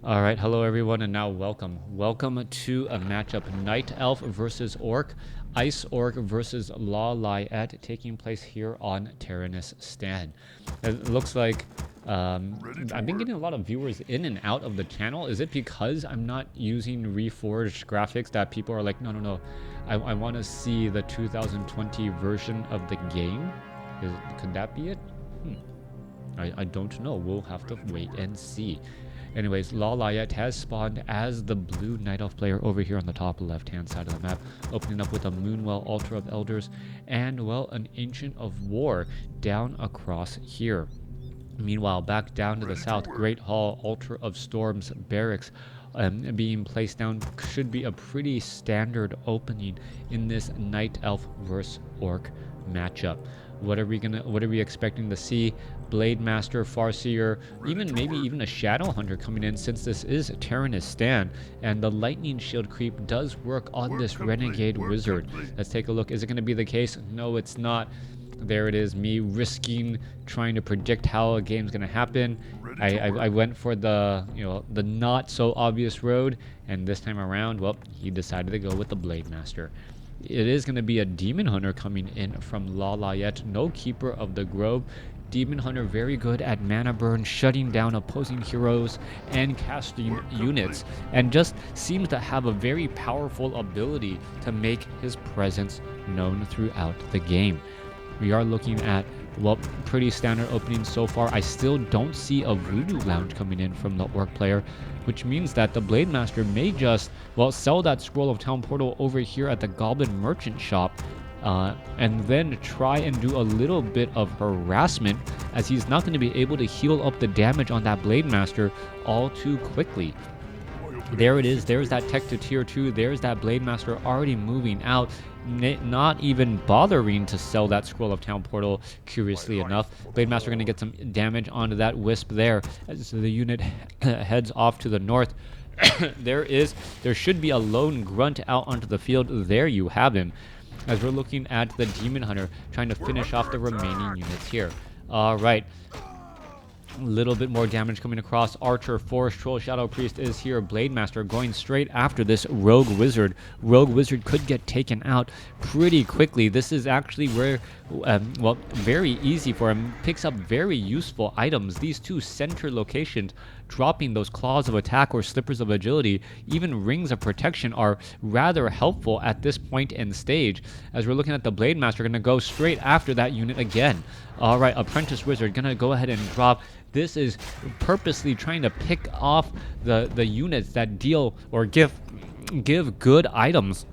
Alright, hello everyone, and now welcome. Welcome to a matchup, Night Elf versus Orc, Ice Orc versus Lawliet, taking place here on Tyrannus Stand. It looks like I've been getting a lot of viewers in and out of the channel. Is it because I'm not using reforged graphics that people are like, no, I want to see the 2020 version of the game? Could that be it? I don't know. We'll have to wait and see. Anyways, Lawliet has spawned as the blue Night Elf player over here on the top left-hand side of the map, opening up with a Moonwell Altar of Elders and, well, an Ancient of War down across here. Meanwhile, back down to the south, Great Hall, Altar of Storms, Barracks being placed down should be a pretty standard opening in this Night Elf versus Orc matchup. What are we expecting to see? Blade Master, Farseer, maybe even a Shadow Hunter coming in, since this is Tyrannus Stand, and the Lightning Shield creep does work on this Renegade Wizard. Let's take a look. Is it going to be the case? No, it's not. There it is, me risking trying to predict how a game's going to happen. I went for the the not so obvious road, and this time around, well, he decided to go with the Blade Master. It is going to be a Demon Hunter coming in from Lawliet, no Keeper of the Grove. Demon Hunter very good at mana burn, shutting down opposing heroes and casting units, and just seems to have a very powerful ability to make his presence known throughout the game. We are looking at, well, pretty standard openings so far. I still don't see a Voodoo Lounge coming in from the Orc player, which means that the Blade Master may just, well, sell that Scroll of Town Portal over here at the Goblin Merchant Shop, and then try and do a little bit of harassment, as he's not going to be able to heal up the damage on that Blade Master all too quickly. There it is. There's that tech to tier 2. There's that Blade Master already moving out, not even bothering to sell that Scroll of Town Portal, curiously enough. Blade Master going to get some damage onto that Wisp there as the unit heads off to the north. There should be a lone Grunt out onto the field. There you have him, as we're looking at the Demon Hunter trying to finish off the remaining units here. Alright. A little bit more damage coming across. Archer, Forest Troll, Shadow Priest is here. Blade Master going straight after this Rogue Wizard. Rogue Wizard could get taken out pretty quickly. This is actually where, well, very easy for him. Picks up very useful items. These two center locations, dropping those Claws of Attack or Slippers of Agility, even Rings of Protection, are rather helpful at this point in stage, as we're looking at the Blade Master going to go straight after that unit again. Alright, Apprentice Wizard going to go ahead and drop. This is purposely trying to pick off the units that deal or give good items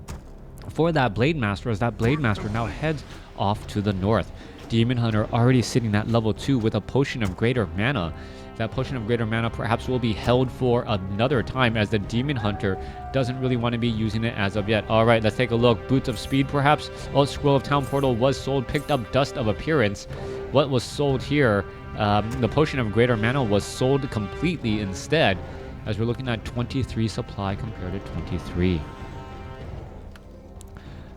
for that Blade Master, as that Blade Master now heads off to the north. Demon Hunter already sitting at level 2 with a Potion of Greater Mana. That Potion of Greater Mana perhaps will be held for another time, as the Demon Hunter doesn't really want to be using it as of yet. Alright, let's take a look. Boots of Speed perhaps. Oh, Scroll of Town Portal was sold. Picked up Dust of Appearance. What was sold here? The Potion of Greater Mana was sold completely instead, as we're looking at 23 supply compared to 23.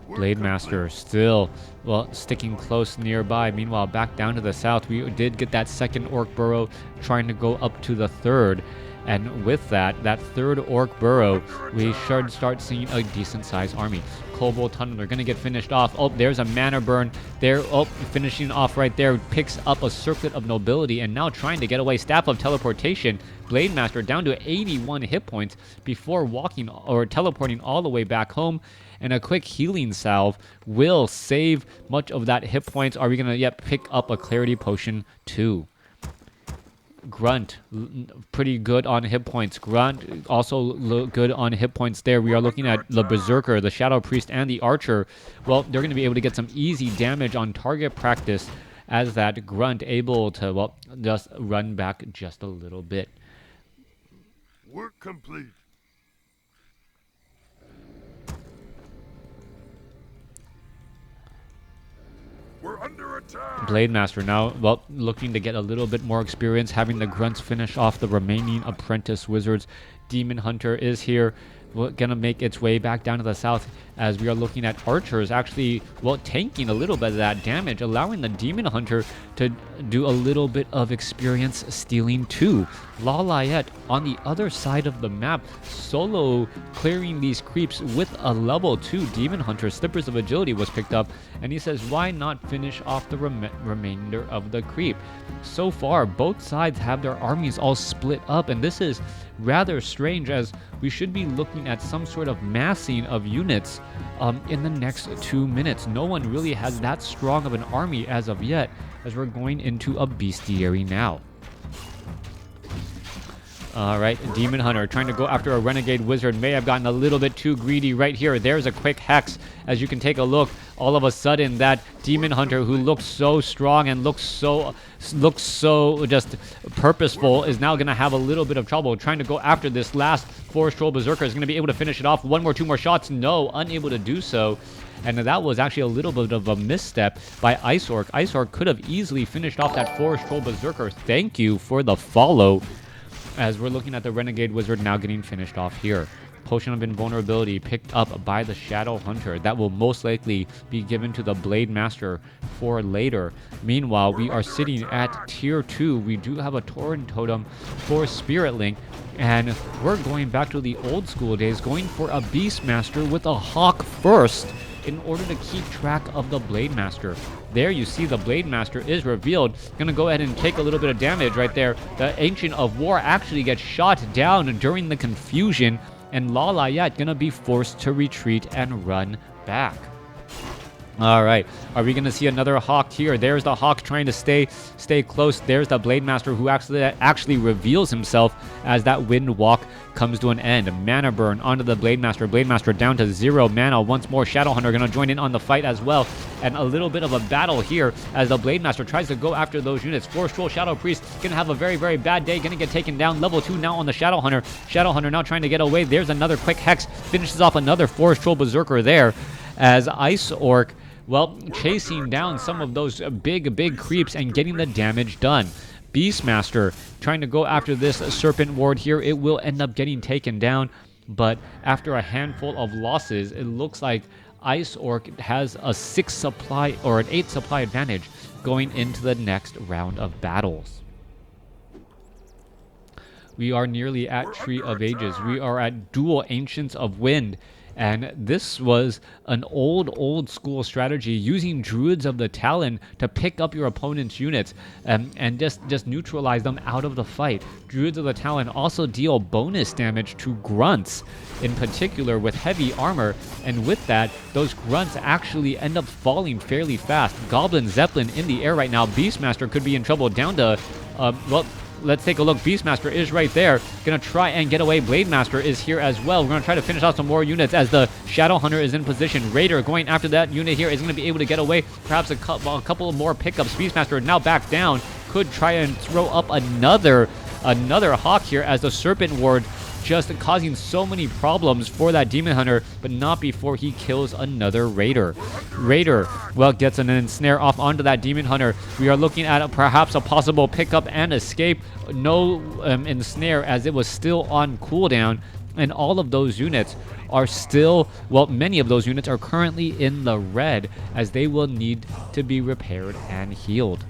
Blade Master still, well, sticking close nearby. Meanwhile, back down to the south, we did get that second Orc Burrow trying to go up to the third. And with that third Orc Burrow, we should start seeing a decent-sized army. Kobold Tunneler going to get finished off. Oh, there's a mana burn there. Oh, finishing off right there. Picks up a Circlet of Nobility and now trying to get away. Staff of Teleportation. Blade Master down to 81 hit points before walking or teleporting all the way back home. And a quick healing salve will save much of that hit points. Are we going to pick up a Clarity Potion too? Grunt, pretty good on hit points. Grunt also good on hit points there. We are looking at the Berserker, the Shadow Priest, and the Archer. Well, they're going to be able to get some easy damage on target practice, as that Grunt able to, well, just run back just a little bit. Work complete. We're under attack. Blade Master now, well, looking to get a little bit more experience, having the Grunts finish off the remaining Apprentice Wizards. Demon Hunter is here. gonna make its way back down to the south, as we are looking at archers actually, well, tanking a little bit of that damage, allowing the demon hunter to do a little bit of experience stealing too. Lawliet on the other side of the map, solo clearing these creeps with a level 2 demon hunter. Slippers of agility was picked up, and he says, why not finish off the remainder of the creep? So far, both sides have their armies all split up, and this is rather strange, as we should be looking at some sort of massing of units in the next 2 minutes. No one really has that strong of an army as of yet, as we're going into a bestiary now. Alright, Demon Hunter trying to go after a Renegade Wizard may have gotten a little bit too greedy right here. There's a quick hex. As you can take a look, all of a sudden that Demon Hunter, who looks so strong and looks so just purposeful, is now going to have a little bit of trouble trying to go after this last Forest Troll Berserker. Is going to be able to finish it off. Two more shots. No, unable to do so. And that was actually a little bit of a misstep by Ice Orc. Ice Orc could have easily finished off that Forest Troll Berserker. Thank you for the follow. As we're looking at the Renegade Wizard now getting finished off here. Potion of Invulnerability picked up by the Shadow Hunter. That will most likely be given to the Blade Master for later. Meanwhile, we are sitting at tier 2. We do have a Tauren Totem for Spirit Link. And we're going back to the old school days, going for a Beastmaster with a Hawk first, in order to keep track of the Blade Master. There you see the Blade Master is revealed. Gonna go ahead and take a little bit of damage right there. The Ancient of War actually gets shot down during the confusion, and Lawliet gonna be forced to retreat and run back. All right, are we going to see another Hawk here? There's the Hawk trying to stay close. There's the Blade Master, who actually reveals himself as that Wind Walk comes to an end. Mana burn onto the Blade Master. Blade Master down to 0 mana. Once more, Shadow Hunter going to join in on the fight as well. And a little bit of a battle here as the Blade Master tries to go after those units. Forest Troll Shadow Priest going to have a very, very bad day. Going to get taken down. Level 2 now on the Shadow Hunter. Shadow Hunter now trying to get away. There's another quick Hex. Finishes off another Forest Troll Berserker there, as Ice Orc, well, chasing down some of those big creeps and getting the damage done. Beastmaster trying to go after this Serpent Ward here. It will end up getting taken down, but after a handful of losses, it looks like Ice Orc has a 6 supply or an 8 supply advantage going into the next round of battles. We are nearly at Tree of Ages. We are at Dual Ancients of Wind. And this was an old school strategy, using Druids of the Talon to pick up your opponent's units and just neutralize them out of the fight. Druids of the Talon also deal bonus damage to grunts, in particular with heavy armor, and with that, those grunts actually end up falling fairly fast. Goblin Zeppelin in the air right now. Beastmaster could be in trouble, down to, well, let's take a look. Beastmaster is right there. Gonna try and get away. Blade Master is here as well. We're gonna try to finish off some more units as the Shadow Hunter is in position. Raider going after that unit here is gonna be able to get away. Perhaps a couple more pickups. Beastmaster now back down. Could try and throw up another Hawk here, as the Serpent Ward just causing so many problems for that Demon Hunter, but not before he kills another Raider. Raider, well, gets an ensnare off onto that Demon Hunter. We are looking at perhaps a possible pickup and escape. No ensnare, as it was still on cooldown, and all of those units are still, well, many of those units are currently in the red, as they will need to be repaired and healed.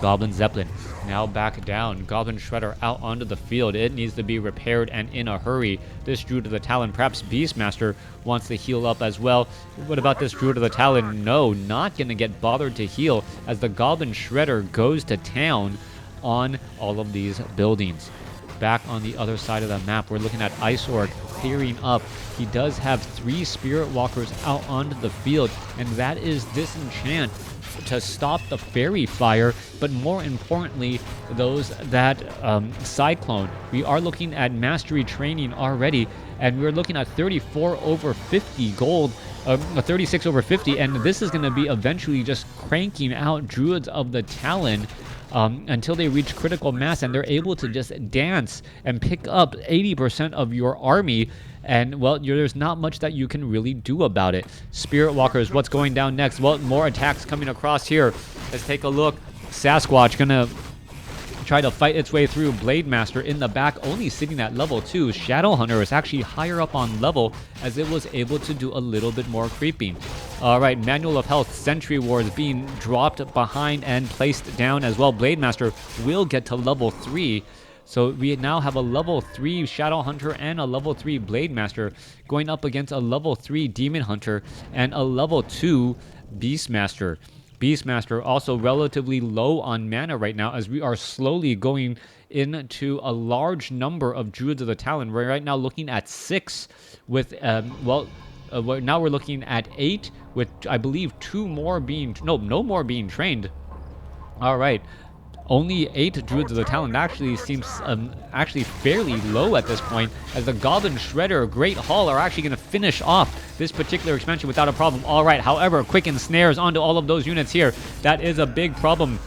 Goblin Zeppelin now back down. Goblin Shredder out onto the field. It needs to be repaired and in a hurry. This Druid of the Talon, perhaps Beastmaster, wants to heal up as well. What about this Druid of the Talon? No, not going to get bothered to heal, as the Goblin Shredder goes to town on all of these buildings. Back on the other side of the map, we're looking at Ice Orc clearing up. He does have 3 Spirit Walkers out onto the field, and that is Disenchant to stop the fairy fire, but more importantly, those that Cyclone. We are looking at mastery training already, and we're looking at 34 over 50 gold, 36 over 50, and this is going to be eventually just cranking out Druids of the Talon until they reach critical mass, and they're able to just dance and pick up 80% of your army. And, well, there's not much that you can really do about it. Spirit Walkers, what's going down next? Well, more attacks coming across here. Let's take a look. Sasquatch gonna try to fight its way through. Blade Master in the back, only sitting at level 2. Shadowhunter is actually higher up on level, as it was able to do a little bit more creeping. Alright, Manual of Health, Sentry Wards being dropped behind and placed down as well. Blade Master will get to level 3. So we now have a level 3 Shadowhunter and a level 3 Blade Master going up against a level 3 Demon Hunter and a level 2 Beastmaster. Beastmaster also relatively low on mana right now, as we are slowly going into a large number of Druids of the Talon. We're right now looking at 6 with, now we're looking at 8 with, I believe, no more being trained. All right. Only 8 Druids of the Talon actually seems actually fairly low at this point, as the Goblin Shredder, Great Hall are actually going to finish off this particular expansion without a problem. All right, however, quicken snares onto all of those units here. That is a big problem.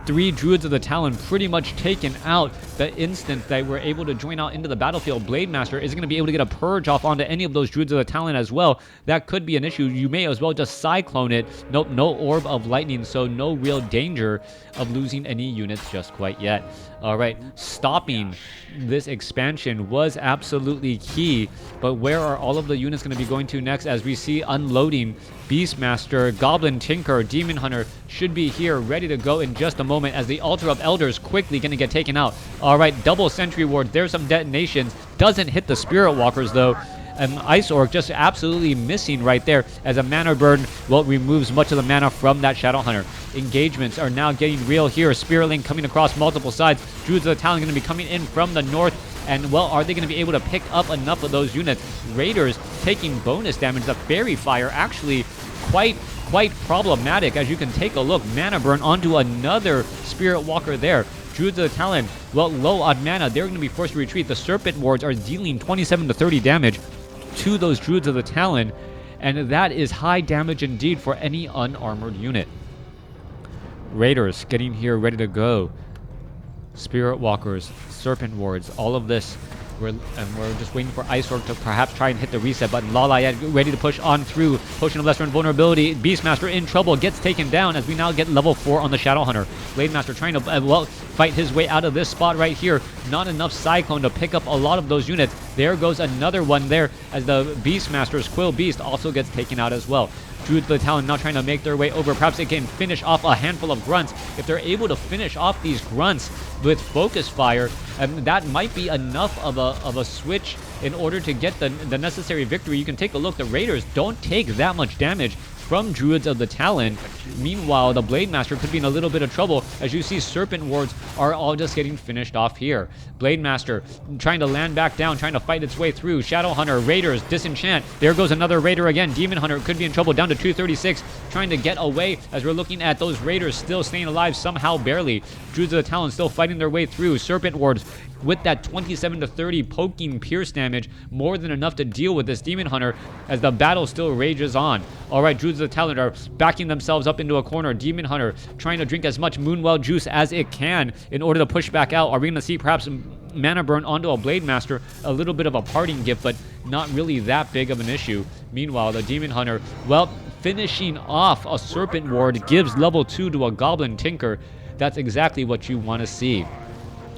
3 Druids of the Talon pretty much taken out the instant they were able to join out into the battlefield. Blade Master isn't going to be able to get a purge off onto any of those Druids of the Talon as well. That could be an issue. You may as well just Cyclone it. Nope, no Orb of Lightning, so no real danger of losing any units just quite yet. Alright, stopping this expansion was absolutely key, but where are all of the units going to be going to next, as we see unloading? Beastmaster, Goblin Tinker, Demon Hunter should be here ready to go in just a moment, as the Altar of Elders quickly going to get taken out. Alright, double Sentry Ward, there's some detonations, doesn't hit the Spirit Walkers though. And Ice Orc just absolutely missing right there, as a mana burn, well, removes much of the mana from that Shadowhunter. Engagements are now getting real here. Spirit Link coming across multiple sides. Druids of the Talon going to be coming in from the north. And, well, are they going to be able to pick up enough of those units? Raiders taking bonus damage. The Fairy Fire actually quite problematic, as you can take a look. Mana burn onto another Spirit Walker there. Druids of the Talon, well, low on mana. They're going to be forced to retreat. The Serpent Wards are dealing 27 to 30 damage to those Druids of the Talon, and that is high damage indeed for any unarmored unit. Raiders getting here ready to go. Spirit Walkers, Serpent Wards, all of this. We're just waiting for Ice Orc to perhaps try and hit the reset button. Lawliet ready to push on through. Potion of Lesser Invulnerability. Beastmaster in trouble. Gets taken down, as we now get level 4 on the Shadowhunter. Blade Master trying to, fight his way out of this spot right here. Not enough Cyclone to pick up a lot of those units. There goes another one there, as the Beastmaster's Quill Beast also gets taken out as well. Druids of the Talon now trying to make their way over. Perhaps they can finish off a handful of grunts. If they're able to finish off these grunts with Focus Fire, that might be enough of a switch in order to get the necessary victory. You can take a look. The Raiders don't take that much damage from Druids of the Talon. Meanwhile, the Blade Master could be in a little bit of trouble, as you see Serpent Wards are all just getting finished off here. Blade Master trying to land back down, trying to fight its way through. Shadowhunter, Raiders, Disenchant. There goes another Raider again. Demon Hunter could be in trouble, down to 236, trying to get away, as we're looking at those Raiders still staying alive somehow, barely. Druids of the Talon still fighting their way through. Serpent Wards with that 27 to 30 poking pierce damage, more than enough to deal with this Demon Hunter, as the battle still rages on. Alright, Druids of the Talon are backing themselves up into a corner. Demon Hunter trying to drink as much Moonwell juice as it can in order to push back out. Are we going to see perhaps mana burn onto a Blade Master? A little bit of a parting gift, but not really that big of an issue. Meanwhile, the Demon Hunter, well, finishing off a Serpent Ward, gives level 2 to a Goblin Tinker. That's exactly what you want to see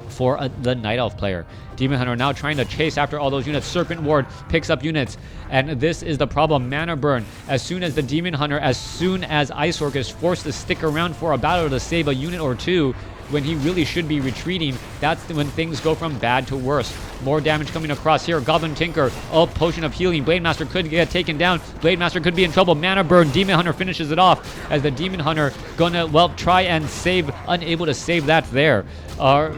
for the Night Elf player. Demon Hunter now trying to chase after all those units. Serpent Ward picks up units, and this is the problem. Mana burn. As soon as the Demon Hunter, as soon as Ice Orc is forced to stick around for a battle to save a unit or two, when he really should be retreating, that's when things go from bad to worse. More damage coming across here. Goblin Tinker, Potion of Healing. Blade Master could get taken down. Blade Master could be in trouble. Mana burn. Demon Hunter finishes it off, as the Demon Hunter gonna, well, try and save, unable to save that there.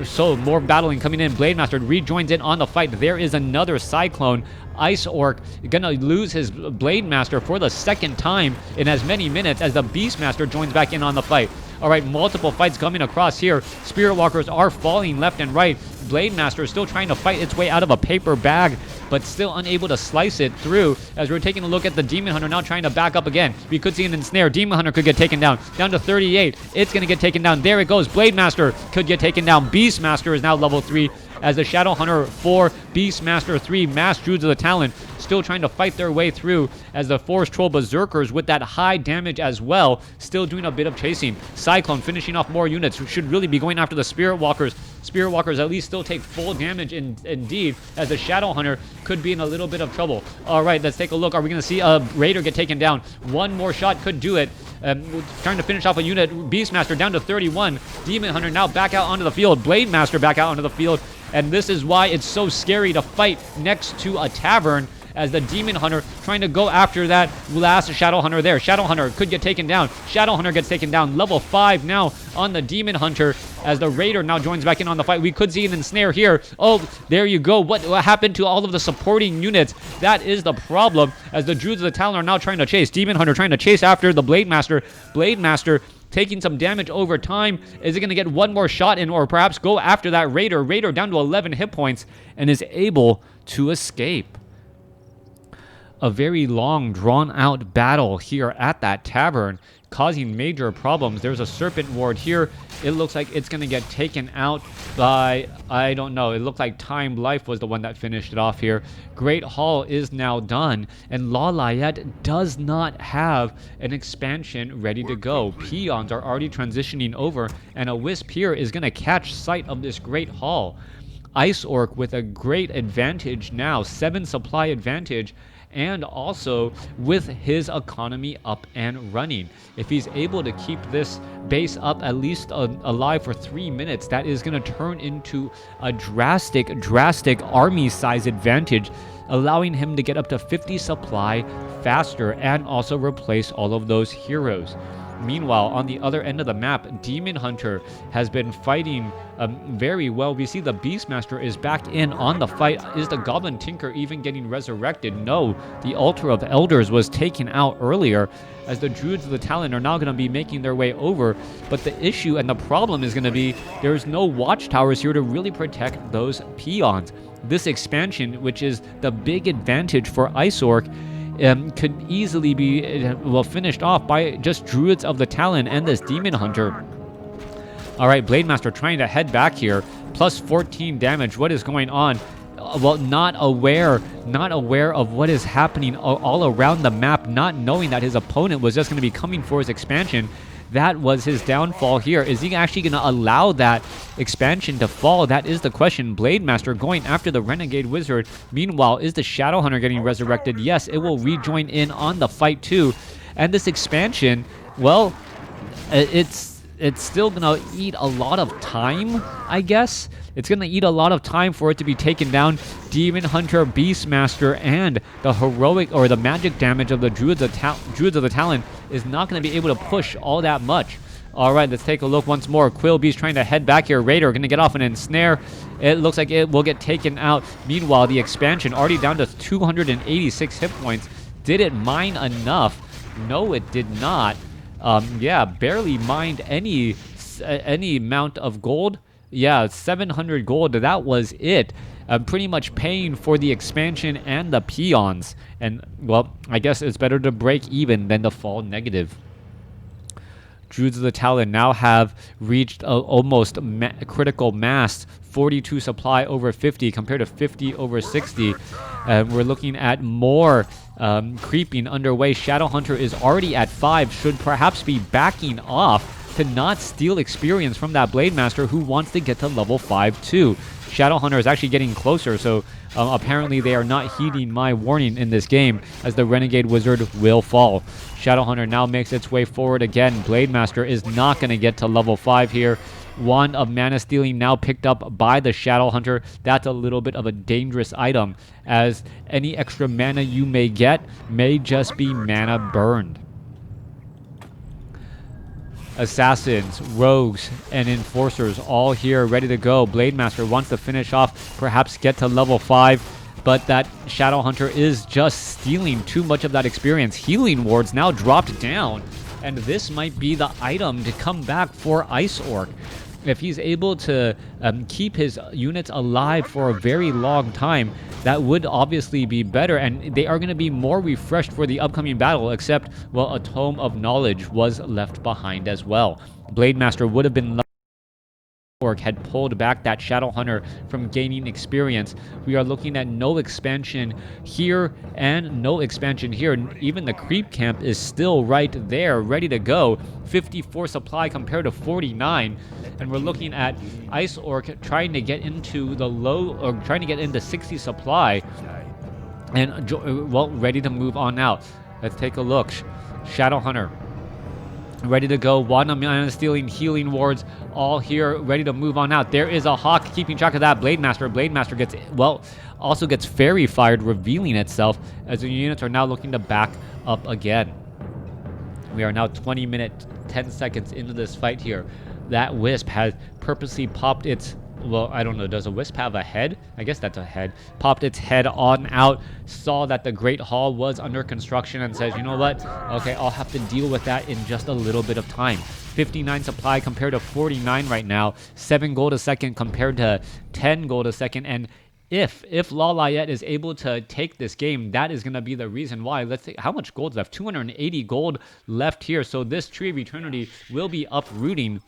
So more battling coming in. Blade Master rejoins in on the fight. There is another Cyclone. Ice Orc gonna lose his Blade Master for the second time in as many minutes, as the Beastmaster joins back in on the fight. Alright, multiple fights coming across here. Spirit Walkers are falling left and right. Blade Master is still trying to fight its way out of a paper bag, but still unable to slice it through. As we're taking a look at the Demon Hunter now trying to back up again. We could see an ensnare. Demon Hunter could get taken down to 38. It's going to get taken down. There it goes. Blade Master could get taken down. Beast Master is now level 3 as the Shadow Hunter 4, Beast Master 3, Masked Druids of the Talon still trying to fight their way through as the Forest Troll Berserkers with that high damage as well, still doing a bit of chasing. Cyclone finishing off more units who should really be going after the Spirit Walkers. Spirit Walkers at least still take full damage indeed, as the Shadow Hunter could be in a little bit of trouble. All right, let's take a look. Are we going to see a Raider get taken down? One more shot could do it. Trying to finish off a unit. Beastmaster down to 31. Demon Hunter now back out onto the field. Blade Master back out onto the field. And this is why it's so scary to fight next to a tavern, as the Demon Hunter trying to go after that last Shadow Hunter there. Shadow Hunter could get taken down. Shadow Hunter gets taken down. Level 5 now on the Demon Hunter as the Raider now joins back in on the fight. We could see an ensnare here. Oh, there you go. What happened to all of the supporting units? That is the problem, as the Druids of the Talon are now trying to chase. Demon Hunter trying to chase after the Blade Master. Blade Master taking some damage over time. Is it going to get one more shot in, or perhaps go after that Raider? Raider down to 11 hit points and is able to escape. A very long, drawn-out battle here at that tavern, causing major problems. There's a Serpent Ward here. It looks like it's going to get taken out by, I don't know, it looked like Timed Life was the one that finished it off here. Great Hall is now done, and Lawliet does not have an expansion ready to go. Peons are already transitioning over, and a Wisp here is going to catch sight of this Great Hall. Ice Orc with a great advantage now, 7 supply advantage, and also with his economy up and running. If he's able to keep this base up at least alive for 3 minutes, that is going to turn into a drastic army size advantage, allowing him to get up to 50 supply faster and also replace all of those heroes. Meanwhile, on the other end of the map, Demon Hunter has been fighting very well. We see the Beastmaster is back in on the fight. Is the Goblin Tinker even getting resurrected? No, the Altar of Elders was taken out earlier, as the Druids of the Talon are now going to be making their way over. But the issue and the problem is going to be there's no watchtowers here to really protect those peons. This expansion, which is the big advantage for Ice Orc, could easily be finished off by just Druids of the Talon and this Demon Hunter. All right, Blade Master trying to head back here. Plus 14 damage. What is going on? Well, not aware of what is happening all around the map, not knowing that his opponent was just going to be coming for his expansion. That was his downfall here. Is he actually going to allow that expansion to fall? That is the question. Blade Master going after the Renegade Wizard. Meanwhile, is the Shadow Hunter getting resurrected? Yes, it will rejoin in on the fight too. And this expansion, well, it's still going to eat a lot of time, I guess. It's going to eat a lot of time for it to be taken down. Demon Hunter, Beastmaster, and the heroic or the magic damage of the Druids of the Talon is not going to be able to push all that much. All right, let's take a look once more. Quillbee's trying to head back here. Raider going to get off an ensnare. It looks like it will get taken out. Meanwhile, the expansion already down to 286 hit points. Did it mine enough? No, it did not. Yeah, barely mined any amount of gold. Yeah, 700 gold. That was it. Pretty much paying for the expansion and the peons. And, well, I guess it's better to break even than to fall negative. Druids of the Talon now have reached almost critical mass. 42 supply over 50 compared to 50 over 60. We're looking at more creeping underway. Shadow Hunter is already at 5. Should perhaps be backing off to not steal experience from that Blade Master who wants to get to level 5 too. Shadow Hunter is actually getting closer, so apparently they are not heeding my warning in this game, as the Renegade Wizard will fall. Shadow Hunter now makes its way forward again. Blade Master is not going to get to level 5 here. Wand of Mana Stealing now picked up by the Shadow Hunter. That's a little bit of a dangerous item, as any extra mana you may get may just be mana burned. Assassins, rogues, and enforcers all here ready to go. Blade Master wants to finish off, perhaps get to level 5, but that Shadow Hunter is just stealing too much of that experience. Healing wards now dropped down, and this might be the item to come back for Ice Orc. if he's able to keep his units alive for a very long time, that would obviously be better, and they are going to be more refreshed for the upcoming battle, except, well, a Tome of Knowledge was left behind as well. Blade Master would have been Orc had pulled back that Shadow Hunter from gaining experience. We are looking at no expansion here and no expansion here. Even the creep camp is still right there, ready to go. 54 supply compared to 49. And we're looking at Ice Orc trying to get into the low, or trying to get into 60 supply. And, well, ready to move on out. Let's take a look. Shadow Hunter ready to go. Mana stealing, healing wards, all here, ready to move on out. There is a Hawk keeping track of that. Blade Master gets, well, also gets Fairy Fired, revealing itself as the units are now looking to back up again. We are now 20 minutes, 10 seconds into this fight here. That Wisp has purposely popped its, well, I don't know, does a Wisp have a head? I guess that's a head. Popped its head on out, saw that the Great Hall was under construction, and says, you know what? Okay, I'll have to deal with that in just a little bit of time. 59 supply compared to 49 right now. 7 gold a second compared to 10 gold a second. And if Lawliet is able to take this game, that is going to be the reason why. Let's see, how much gold left? 280 gold left here. So this Tree of Eternity will be uprooting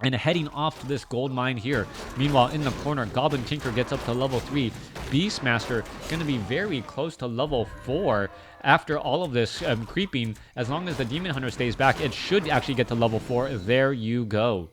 and heading off to this gold mine here. Meanwhile, in the corner, Goblin Tinker gets up to level 3. Beastmaster going to be very close to level 4 after all of this creeping. As long as the Demon Hunter stays back, it should actually get to level 4. There you go.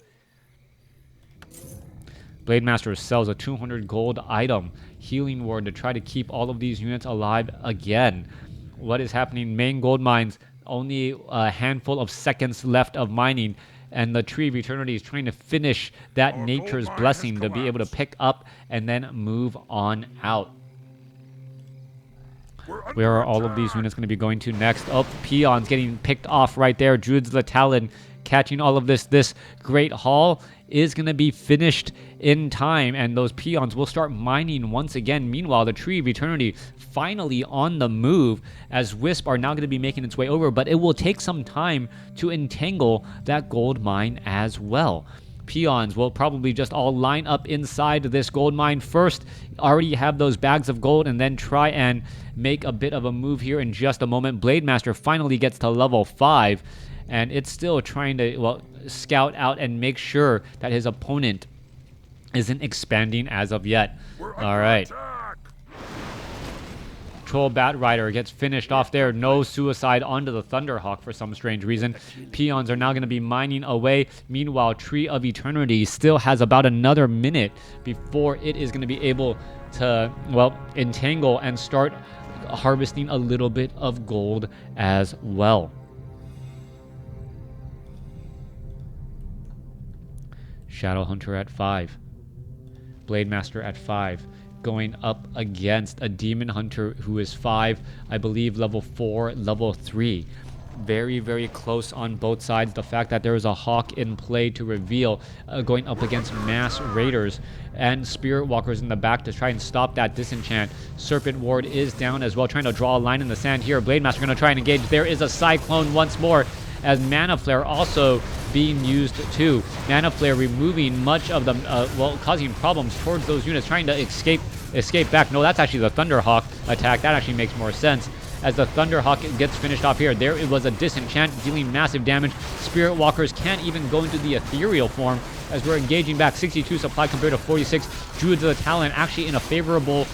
Blade Master sells a 200 gold item, Healing Ward, to try to keep all of these units alive again. What is happening? Main gold mines, only a handful of seconds left of mining. And the Tree of Eternity is trying to finish that Nature's Blessing to be able to pick up and then move on out. Where are all of these units going to be going to next? Oh, Peons getting picked off right there. Druids of the Talon catching all of this. This Great Hall is going to be finished in time, and those Peons will start mining once again. Meanwhile, the Tree of Eternity finally on the move, as Wisp are now going to be making its way over, but it will take some time to entangle that gold mine as well. Peons will probably just all line up inside this gold mine first, already have those bags of gold, and then try and make a bit of a move here in just a moment. Blade Master finally gets to level 5, and it's still trying to, well, scout out and make sure that his opponent isn't expanding as of yet. All right. Troll Bat Rider gets finished off there. No suicide onto the Thunderhawk for some strange reason. Peons are now going to be mining away. Meanwhile, Tree of Eternity still has about another minute before it is going to be able to, well, entangle and start harvesting a little bit of gold as well. Shadow Hunter at 5. Blade Master at 5. Going up against a Demon Hunter who is 5, I believe level 4, level 3. Very, very close on both sides. The fact that there is a Hawk in play to reveal, going up against Mass Raiders and Spirit Walkers in the back to try and stop that disenchant. Serpent Ward is down as well, trying to draw a line in the sand here. Blade Master going to try and engage. There is a Cyclone once more, as Mana Flare also being used too. Mana Flare removing much of the, well, causing problems towards those units, trying to escape back. No, that's actually the Thunderhawk attack. That actually makes more sense. As the Thunderhawk gets finished off here, there it was a disenchant dealing massive damage. Spirit Walkers can't even go into the ethereal form as we're engaging back. 62 supply compared to 46. Druids of the Talon actually in a favorable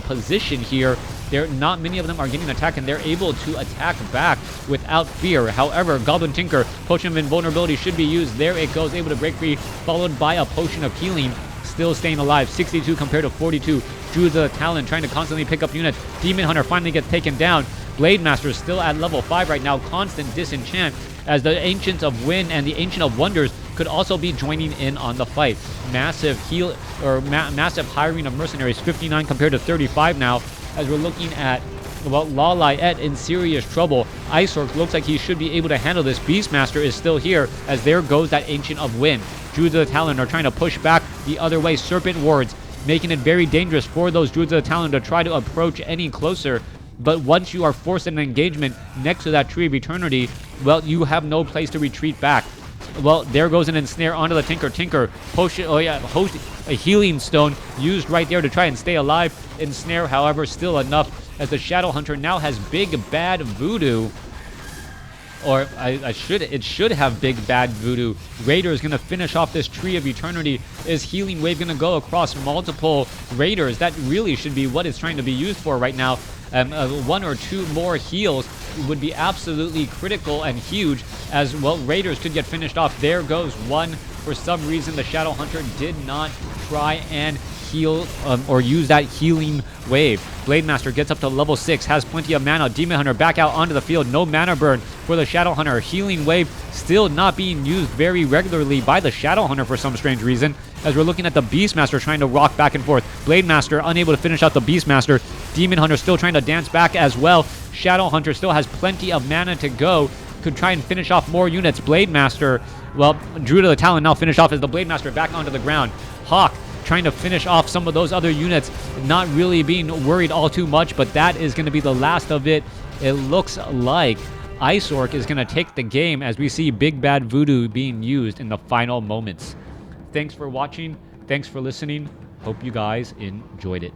position here. Not many of them are getting attacked, and they're able to attack back without fear. However, Goblin Tinker, Potion of Invulnerability should be used. There it goes, able to break free, followed by a Potion of Healing. Still staying alive. 62 compared to 42. Druids of the Talon trying to constantly pick up units. Demon Hunter finally gets taken down. Blade Master is still at level 5 right now. Constant disenchant, as the Ancients of Wind and the Ancient of Wonders could also be joining in on the fight. Massive heal, or massive hiring of mercenaries. 59 compared to 35 now, as we're looking at, well, Lawliet in serious trouble. Ice Orc looks like he should be able to handle this. Beastmaster is still here, as there goes that Ancient of Wind. Druids of the Talon are trying to push back the other way. Serpent Wards making it very dangerous for those Druids of the Talon to try to approach any closer. But once you are forced in an engagement next to that Tree of Eternity, well, you have no place to retreat back. Well, there goes an ensnare onto the Tinker. Tinker, potion, oh yeah, a healing stone used right there to try and stay alive. Ensnare, however, still enough as the Shadow Hunter now has big bad voodoo. Or it should have big bad voodoo. Raider is going to finish off this Tree of Eternity. Is Healing Wave going to go across multiple Raiders? That really should be what it's trying to be used for right now. 1 or 2 more heals would be absolutely critical and huge, as well Raiders could get finished off. There goes one. For some reason, the Shadow Hunter did not try and heal or use that Healing Wave. Blade Master gets up to level 6, has plenty of mana. Demon Hunter back out onto the field. No mana burn for the Shadow Hunter. Healing Wave still not being used very regularly by the Shadow Hunter for some strange reason, as we're looking at the Beastmaster trying to rock back and forth. Blade Master unable to finish out the Beastmaster. Demon Hunter still trying to dance back as well. Shadow Hunter still has plenty of mana to go. Could try and finish off more units. Blade Master, well, Druid of the Talon now finish off as the Blade Master back onto the ground. Hawk trying to finish off some of those other units, not really being worried all too much, but that is going to be the last of it. It looks like Ice Orc is going to take the game as we see Big Bad Voodoo being used in the final moments. Thanks for watching. Thanks for listening. Hope you guys enjoyed it.